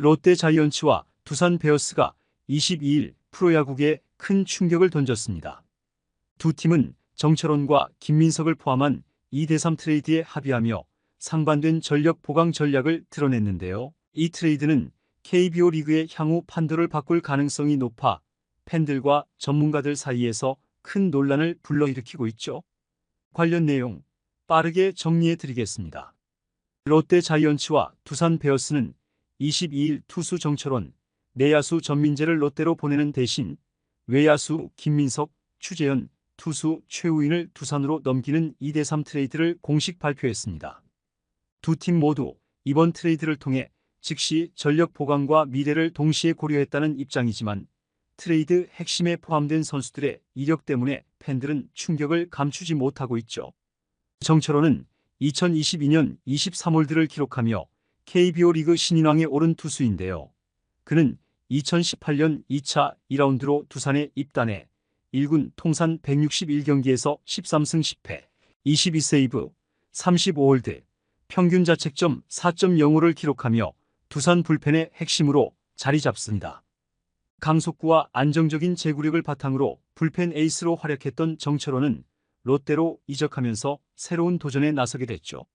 롯데 자이언츠와 두산 베어스가 22일 프로야구계에 큰 충격을 던졌습니다. 두 팀은 정철원과 김민석을 포함한 2대3 트레이드에 합의하며 상반된 전력 보강 전략을 드러냈는데요. 이 트레이드는 KBO 리그의 향후 판도를 바꿀 가능성이 높아 팬들과 전문가들 사이에서 큰 논란을 불러일으키고 있죠. 관련 내용 빠르게 정리해 드리겠습니다. 롯데 자이언츠와 두산 베어스는 22일 투수 정철원, 내야수 전민재를 롯데로 보내는 대신 외야수 김민석, 추재현, 투수 최우인을 두산으로 넘기는 2대3 트레이드를 공식 발표했습니다. 두 팀 모두 이번 트레이드를 통해 즉시 전력 보강과 미래를 동시에 고려했다는 입장이지만 트레이드 핵심에 포함된 선수들의 이력 때문에 팬들은 충격을 감추지 못하고 있죠. 정철원은 2022년 23홀드를 기록하며 KBO 리그 신인왕에 오른 투수인데요. 그는 2018년 2차 2라운드로 두산에 입단해 1군 통산 161경기에서 13승 10패, 22세이브, 35홀드, 평균 자책점 4.05를 기록하며 두산 불펜의 핵심으로 자리 잡습니다. 강속구와 안정적인 제구력을 바탕으로 불펜 에이스로 활약했던 정철원은 롯데로 이적하면서 새로운 도전에 나서게 됐죠.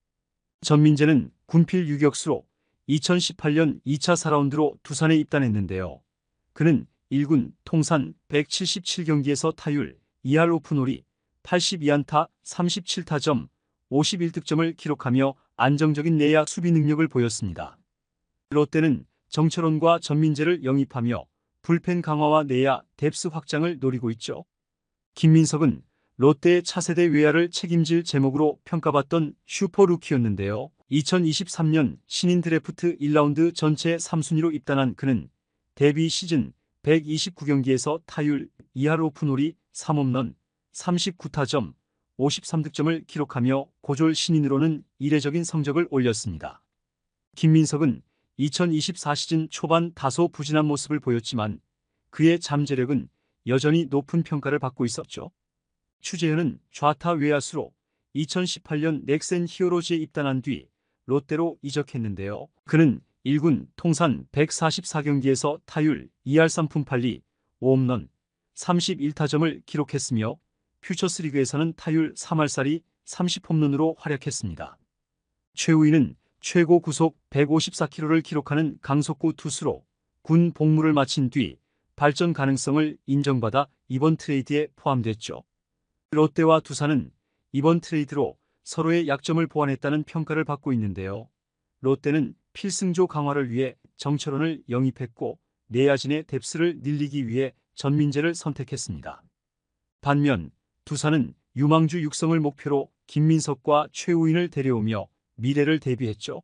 전민재는 군필 유격수로 2018년 2차 4라운드로 두산에 입단했는데요. 그는 1군 통산 177경기에서 타율 2할 오픈홀이 82안타 37타점 51득점을 기록하며 안정적인 내야 수비 능력을 보였습니다. 롯데는 정철원과 전민재를 영입하며 불펜 강화와 내야 뎁스 확장을 노리고 있죠. 김민석은 롯데의 차세대 외야를 책임질 제목으로 평가받던 슈퍼루키였는데요. 2023년 신인 드래프트 1라운드 전체 3순위로 입단한 그는 데뷔 시즌 129경기에서 타율 2할 오픈홀이 3홈런 39타점 53득점을 기록하며 고졸 신인으로는 이례적인 성적을 올렸습니다. 김민석은 2024 시즌 초반 다소 부진한 모습을 보였지만 그의 잠재력은 여전히 높은 평가를 받고 있었죠. 추재현은 좌타 외야수로 2018년 넥센 히어로즈에 입단한 뒤 롯데로 이적했는데요. 그는 1군 통산 144경기에서 타율 2할 3푼 8리 5홈런 31타점을 기록했으며 퓨처스리그에서는 타율 3할살이 30홈런으로 활약했습니다. 최우인은 최고 구속 154km를 기록하는 강속구 투수로 군 복무를 마친 뒤 발전 가능성을 인정받아 이번 트레이드에 포함됐죠. 롯데와 두산은 이번 트레이드로 서로의 약점을 보완했다는 평가를 받고 있는데요. 롯데는 필승조 강화를 위해 정철원을 영입했고 내야진의 뎁스를 늘리기 위해 전민재를 선택했습니다. 반면 두산은 유망주 육성을 목표로 김민석과 최우인을 데려오며 미래를 대비했죠.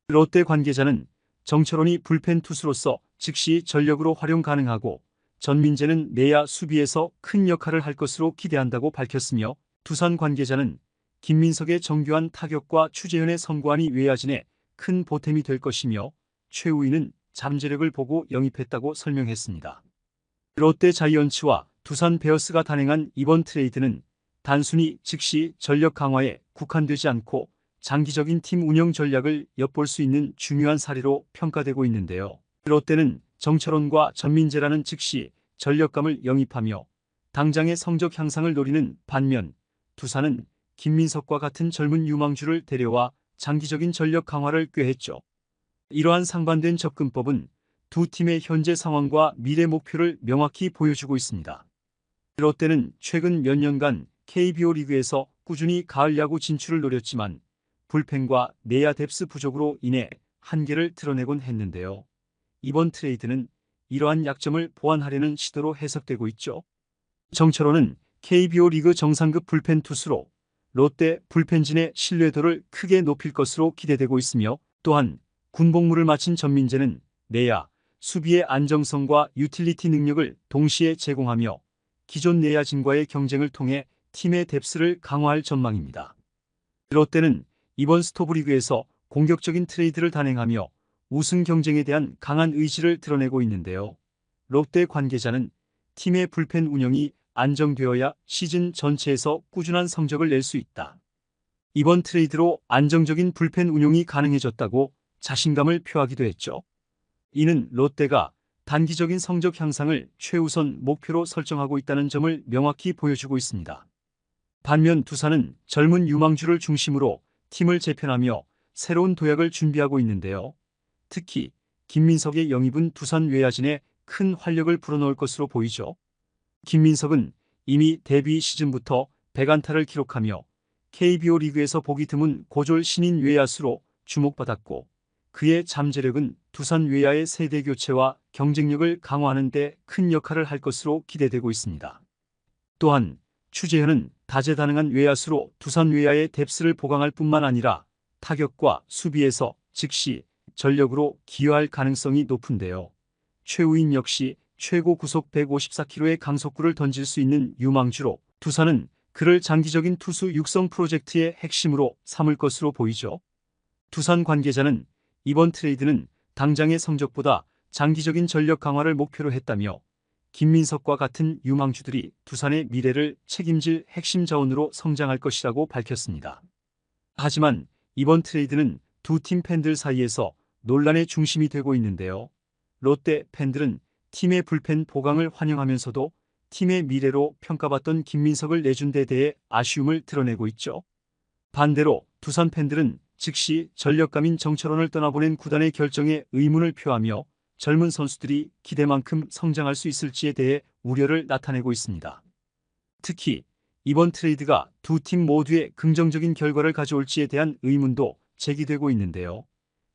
롯데 관계자는 정철원이 불펜 투수로서 즉시 전력으로 활용 가능하고 전민재는 내야 수비에서 큰 역할을 할 것으로 기대한다고 밝혔으며 두산 관계자는 김민석의 정교한 타격과 추재현의 선구안이 외야진에 큰 보탬이 될 것이며 최우인은 잠재력을 보고 영입했다고 설명했습니다. 롯데 자이언츠와 두산 베어스가 단행한 이번 트레이드는 단순히 즉시 전력 강화에 국한되지 않고 장기적인 팀 운영 전략을 엿볼 수 있는 중요한 사례로 평가되고 있는데요. 롯데는 정철원과 전민재라는 즉시 전력감을 영입하며 당장의 성적 향상을 노리는 반면 두산은 김민석과 같은 젊은 유망주를 데려와 장기적인 전력 강화를 꾀했죠. 이러한 상반된 접근법은 두 팀의 현재 상황과 미래 목표를 명확히 보여주고 있습니다. 롯데는 최근 몇 년간 KBO 리그에서 꾸준히 가을 야구 진출을 노렸지만 불펜과 내야 뎁스 부족으로 인해 한계를 드러내곤 했는데요. 이번 트레이드는 이러한 약점을 보완하려는 시도로 해석되고 있죠. 정철원은 KBO 리그 정상급 불펜 투수로 롯데 불펜진의 신뢰도를 크게 높일 것으로 기대되고 있으며 또한 군복무를 마친 전민재는 내야, 수비의 안정성과 유틸리티 능력을 동시에 제공하며 기존 내야진과의 경쟁을 통해 팀의 뎁스를 강화할 전망입니다. 롯데는 이번 스토브리그에서 공격적인 트레이드를 단행하며 우승 경쟁에 대한 강한 의지를 드러내고 있는데요. 롯데 관계자는 팀의 불펜 운영이 안정되어야 시즌 전체에서 꾸준한 성적을 낼 수 있다. 이번 트레이드로 안정적인 불펜 운용이 가능해졌다고 자신감을 표하기도 했죠. 이는 롯데가 단기적인 성적 향상을 최우선 목표로 설정하고 있다는 점을 명확히 보여주고 있습니다. 반면 두산은 젊은 유망주를 중심으로 팀을 재편하며 새로운 도약을 준비하고 있는데요. 특히 김민석의 영입은 두산 외야진에 큰 활력을 불어넣을 것으로 보이죠. 김민석은 이미 데뷔 시즌부터 100안타를 기록하며 KBO 리그에서 보기 드문 고졸 신인 외야수로 주목받았고, 그의 잠재력은 두산 외야의 세대 교체와 경쟁력을 강화하는 데 큰 역할을 할 것으로 기대되고 있습니다. 또한 추재현은 다재다능한 외야수로 두산 외야의 뎁스를 보강할 뿐만 아니라 타격과 수비에서 즉시 전력으로 기여할 가능성이 높은데요. 최우인 역시 최고 구속 154km의 강속구를 던질 수 있는 유망주로 두산은 그를 장기적인 투수 육성 프로젝트의 핵심으로 삼을 것으로 보이죠. 두산 관계자는 이번 트레이드는 당장의 성적보다 장기적인 전력 강화를 목표로 했다며, 김민석과 같은 유망주들이 두산의 미래를 책임질 핵심 자원으로 성장할 것이라고 밝혔습니다. 하지만 이번 트레이드는 두 팀 팬들 사이에서 논란의 중심이 되고 있는데요. 롯데 팬들은 팀의 불펜 보강을 환영하면서도 팀의 미래로 평가받던 김민석을 내준 데 대해 아쉬움을 드러내고 있죠. 반대로 두산 팬들은 즉시 전력감인 정철원을 떠나보낸 구단의 결정에 의문을 표하며 젊은 선수들이 기대만큼 성장할 수 있을지에 대해 우려를 나타내고 있습니다. 특히 이번 트레이드가 두 팀 모두에 긍정적인 결과를 가져올지에 대한 의문도 제기되고 있는데요.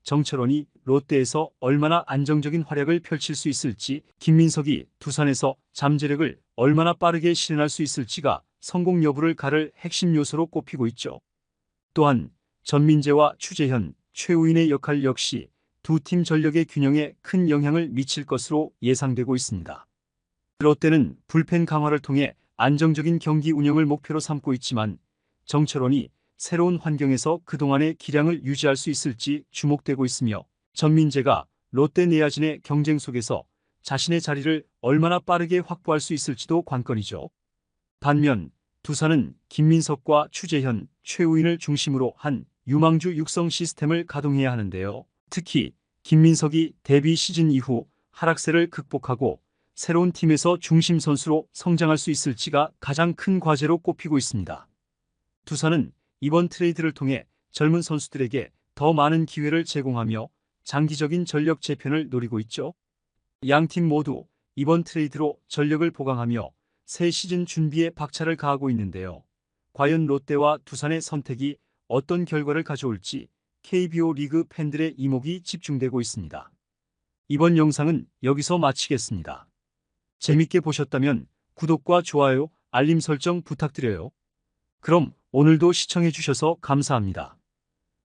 정철원이 롯데에서 얼마나 안정적인 활약을 펼칠 수 있을지, 김민석이 두산에서 잠재력을 얼마나 빠르게 실현할 수 있을지가 성공 여부를 가를 핵심 요소로 꼽히고 있죠. 또한 전민재와 추재현, 최우인의 역할 역시 두 팀 전력의 균형에 큰 영향을 미칠 것으로 예상되고 있습니다. 롯데는 불펜 강화를 통해 안정적인 경기 운영을 목표로 삼고 있지만, 정철원이 새로운 환경에서 그동안의 기량을 유지할 수 있을지 주목되고 있으며, 전민재가 롯데 내야진의 경쟁 속에서 자신의 자리를 얼마나 빠르게 확보할 수 있을지도 관건이죠. 반면 두산은 김민석과 추재현, 최우인을 중심으로 한 유망주 육성 시스템을 가동해야 하는데요. 특히 김민석이 데뷔 시즌 이후 하락세를 극복하고 새로운 팀에서 중심 선수로 성장할 수 있을지가 가장 큰 과제로 꼽히고 있습니다. 두산은 이번 트레이드를 통해 젊은 선수들에게 더 많은 기회를 제공하며 장기적인 전력 재편을 노리고 있죠. 양팀 모두 이번 트레이드로 전력을 보강하며 새 시즌 준비에 박차를 가하고 있는데요. 과연 롯데와 두산의 선택이 어떤 결과를 가져올지 KBO 리그 팬들의 이목이 집중되고 있습니다. 이번 영상은 여기서 마치겠습니다. 재밌게 보셨다면 구독과 좋아요, 알림 설정 부탁드려요. 그럼 오늘도 시청해주셔서 감사합니다.